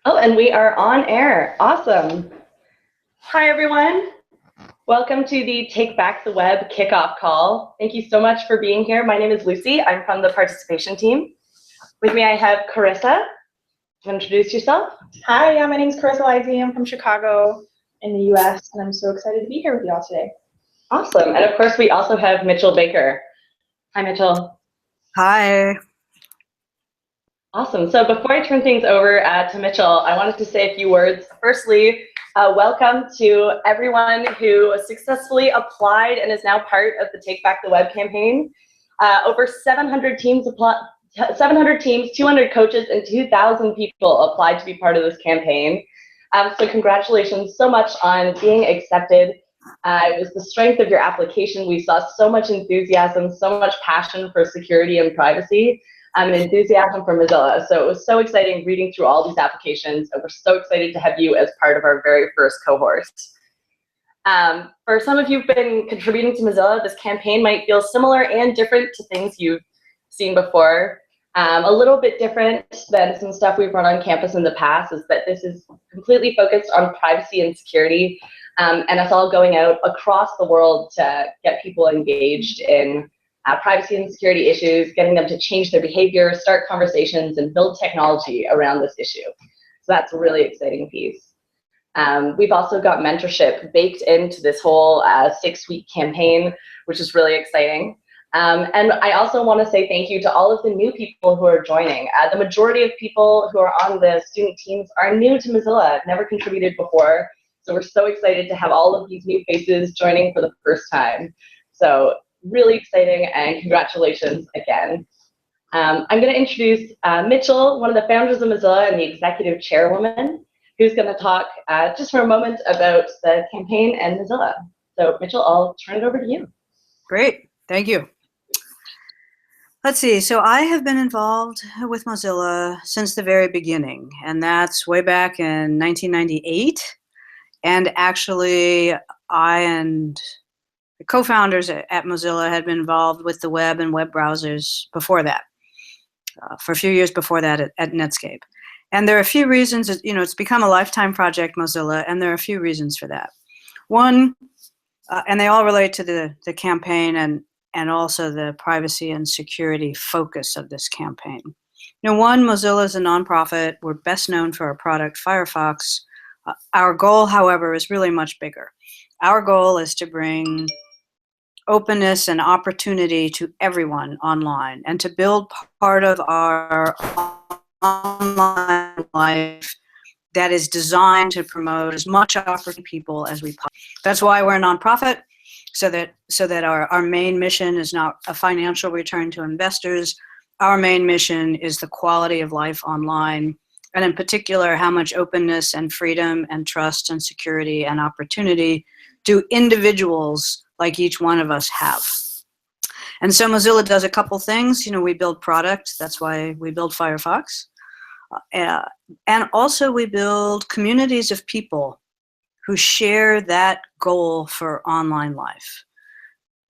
Oh, and we are on air. Awesome. Hi, everyone. Welcome to the Take Back the Web kickoff call. Thank you so much for being here. My name is Lucy. I'm from the participation team. With me, I have Carissa. Do you want to introduce yourself? Hi, my name is Carissa Lizzie. I'm from Chicago in the US, and I'm so excited to be here with y'all today. Awesome. And of course, we also have Mitchell Baker. Hi, Mitchell. Hi. Awesome. So before I turn things over to Mitchell, I wanted to say a few words. Firstly, welcome to everyone who successfully applied and is now part of the Take Back the Web campaign. Over 700 teams, 200 coaches, and 2,000 people applied to be part of this campaign. So congratulations so much on being accepted. It was the strength of your application. We saw so much enthusiasm, so much passion for security and privacy. And enthusiasm for Mozilla. So it was so exciting reading through all these applications, and we're so excited to have you as part of our very first cohort. For some of you who've been contributing to Mozilla, this campaign might feel similar and different to things you've seen before. A little bit different than some stuff we've run on campus in the past is that this is completely focused on privacy and security, and us all going out across the world to get people engaged in privacy and security issues, getting them to change their behavior, start conversations, and build technology around this issue. So that's a really exciting piece. We've also got mentorship baked into this whole 6-week campaign, which is really exciting. And I also want to say thank you to all of the new people who are joining. The majority of people who are on the student teams are new to Mozilla, never contributed before. So we're so excited to have all of these new faces joining for the first time. So really exciting, and congratulations again. I'm going to introduce Mitchell, one of the founders of Mozilla and the executive chairwoman, who's going to talk just for a moment about the campaign and Mozilla. So Mitchell, I'll turn it over to you. Great, thank you. Let's see, so I have been involved with Mozilla since the very beginning, and that's way back in 1998. And actually, I and the co-founders at Mozilla had been involved with the web and web browsers before that, for a few years before that at Netscape. And there are a few reasons, it's become a lifetime project, Mozilla, and there are a few reasons for that. One, and they all relate to the campaign and also the privacy and security focus of this campaign. One, Mozilla is a nonprofit. We're best known for our product, Firefox. Our goal, however, is really much bigger. Our goal is to bring openness and opportunity to everyone online, and to build part of our online life that is designed to promote as much opportunity to people as we possibly. That's why we're a nonprofit, so that our main mission is not a financial return to investors. Our main mission is the quality of life online, and in particular, how much openness and freedom and trust and security and opportunity do individuals like each one of us have. And so Mozilla does a couple things. We build product. That's why we build Firefox. And also we build communities of people who share that goal for online life.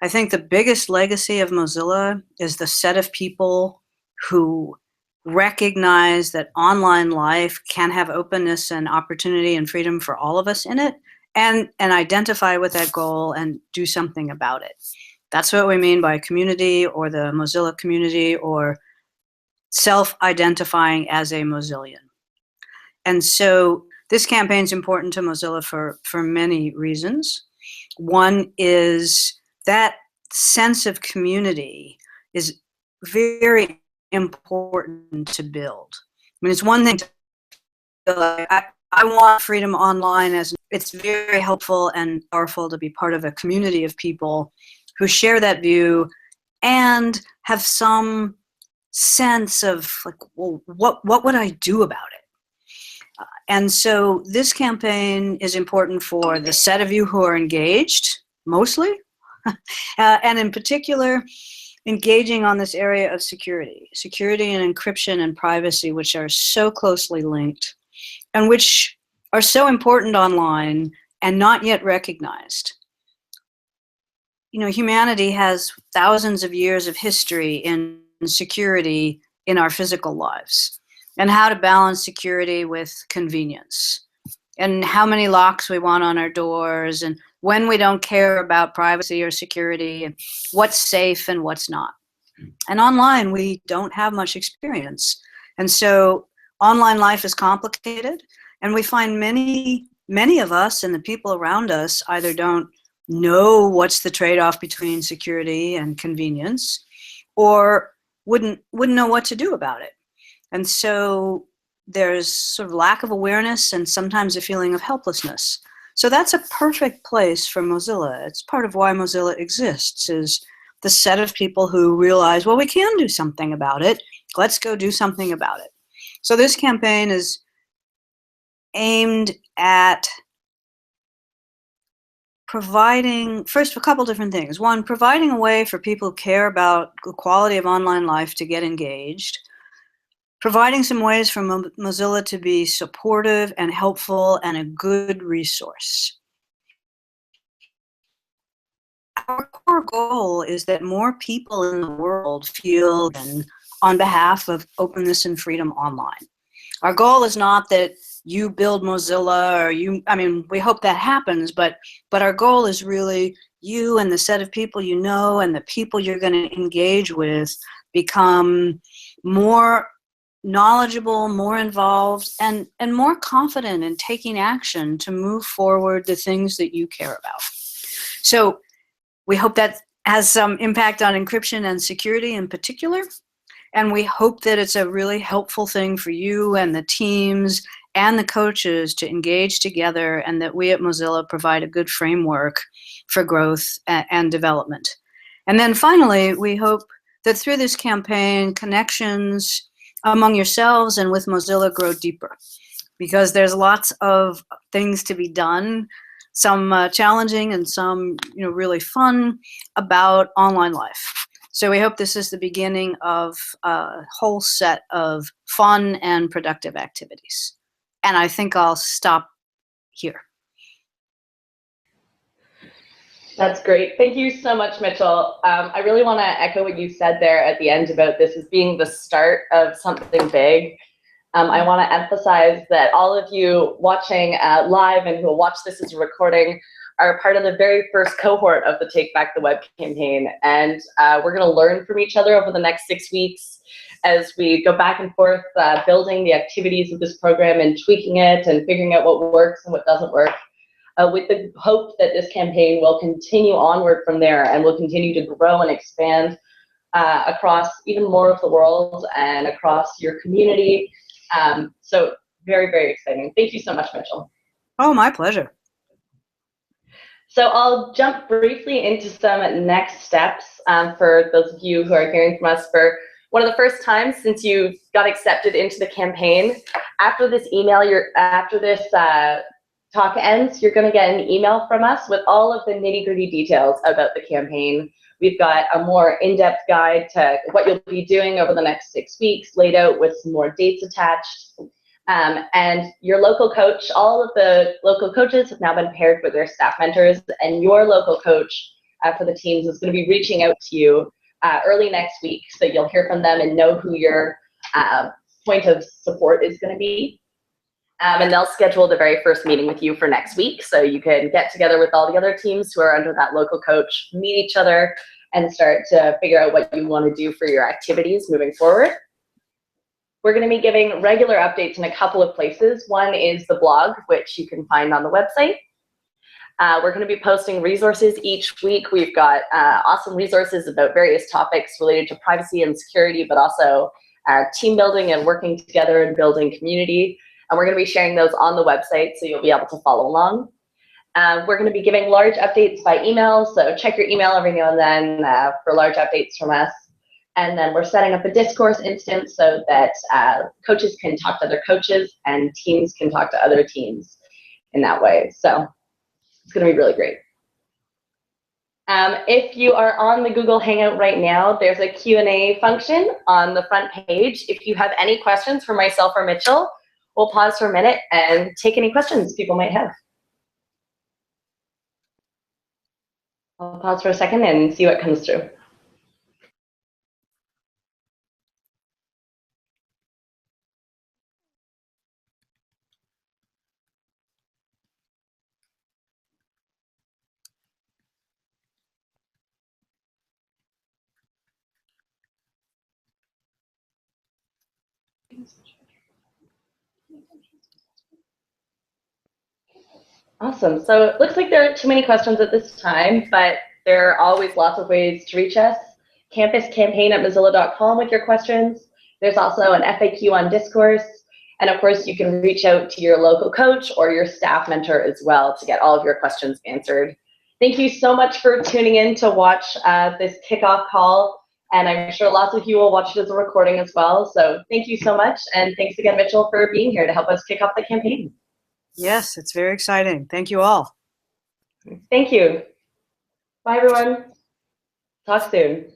I think the biggest legacy of Mozilla is the set of people who recognize that online life can have openness and opportunity and freedom for all of us in it, and identify with that goal and do something about it. That's what we mean by community, or the Mozilla community, or self-identifying as a Mozillian. And so this campaign is important to Mozilla for many reasons. One is that sense of community is very important to build. I mean, it's one thing to feel like, I want freedom online, as it's very helpful and powerful to be part of a community of people who share that view and have some sense of like, well, what would I do about it? And so this campaign is important for the set of you who are engaged, mostly, and in particular, engaging on this area of security and encryption and privacy, which are so closely linked and which are so important online and not yet recognized. Humanity has thousands of years of history in security in our physical lives. and how to balance security with convenience, and how many locks we want on our doors, and when we don't care about privacy or security, and what's safe and what's not. And online, we don't have much experience. And so online life is complicated, and we find many of us and the people around us either don't know what's the trade-off between security and convenience, or wouldn't know what to do about it. And so there's sort of lack of awareness and sometimes a feeling of helplessness. So that's a perfect place for Mozilla. It's part of why Mozilla exists, is the set of people who realize, well, we can do something about it. Let's go do something about it. So this campaign is aimed at providing, first, a couple different things. One, providing a way for people who care about the quality of online life to get engaged. Providing some ways for Mozilla to be supportive and helpful and a good resource. Our core goal is that more people in the world feel on behalf of openness and freedom online. Our goal is not that you build Mozilla or we hope that happens, but our goal is really you and the set of people you know and the people you're going to engage with become more knowledgeable, more involved, and more confident in taking action to move forward the things that you care about. So we hope that has some impact on encryption and security in particular. And we hope that it's a really helpful thing for you and the teams and the coaches to engage together, and that we at Mozilla provide a good framework for growth and development. And then finally, we hope that through this campaign, connections among yourselves and with Mozilla grow deeper, because there's lots of things to be done, some challenging and some really fun about online life. So we hope this is the beginning of a whole set of fun and productive activities. And I think I'll stop here. That's great. Thank you so much, Mitchell. I really want to echo what you said there at the end about this as being the start of something big. I want to emphasize that all of you watching live and who will watch this as a recording are part of the very first cohort of the Take Back the Web campaign. And we're going to learn from each other over the next 6 weeks as we go back and forth building the activities of this program and tweaking it and figuring out what works and what doesn't work, with the hope that this campaign will continue onward from there and will continue to grow and expand across even more of the world and across your community. So very, very exciting. Thank you so much, Mitchell. Oh, my pleasure. So I'll jump briefly into some next steps for those of you who are hearing from us for one of the first times since you got accepted into the campaign. After this talk ends, you're going to get an email from us with all of the nitty-gritty details about the campaign. We've got a more in-depth guide to what you'll be doing over the next 6 weeks, laid out with some more dates attached. And your local coach, all of the local coaches have now been paired with their staff mentors, and your local coach for the teams is going to be reaching out to you early next week, so you'll hear from them and know who your point of support is going to be. And they'll schedule the very first meeting with you for next week, so you can get together with all the other teams who are under that local coach, meet each other, and start to figure out what you want to do for your activities moving forward. We're going to be giving regular updates in a couple of places. One is the blog, which you can find on the website. We're going to be posting resources each week. We've got awesome resources about various topics related to privacy and security, but also team building and working together and building community. And we're going to be sharing those on the website, so you'll be able to follow along. We're going to be giving large updates by email, so check your email every now and then for large updates from us. And then we're setting up a discourse instance so that coaches can talk to other coaches and teams can talk to other teams in that way. So it's going to be really great. If you are on the Google Hangout right now, there's a Q&A function on the front page. If you have any questions for myself or Mitchell, we'll pause for a minute and take any questions people might have. I'll pause for a second and see what comes through. Awesome. So it looks like there aren't too many questions at this time, but there are always lots of ways to reach us. campuscampaign@mozilla.com with your questions. There's also an FAQ on Discourse. And of course, you can reach out to your local coach or your staff mentor as well to get all of your questions answered. Thank you so much for tuning in to watch this kickoff call. And I'm sure lots of you will watch it as a recording as well. So thank you so much. And thanks again, Mitchell, for being here to help us kick off the campaign. Yes, it's very exciting. Thank you all. Thank you. Bye, everyone. Talk soon.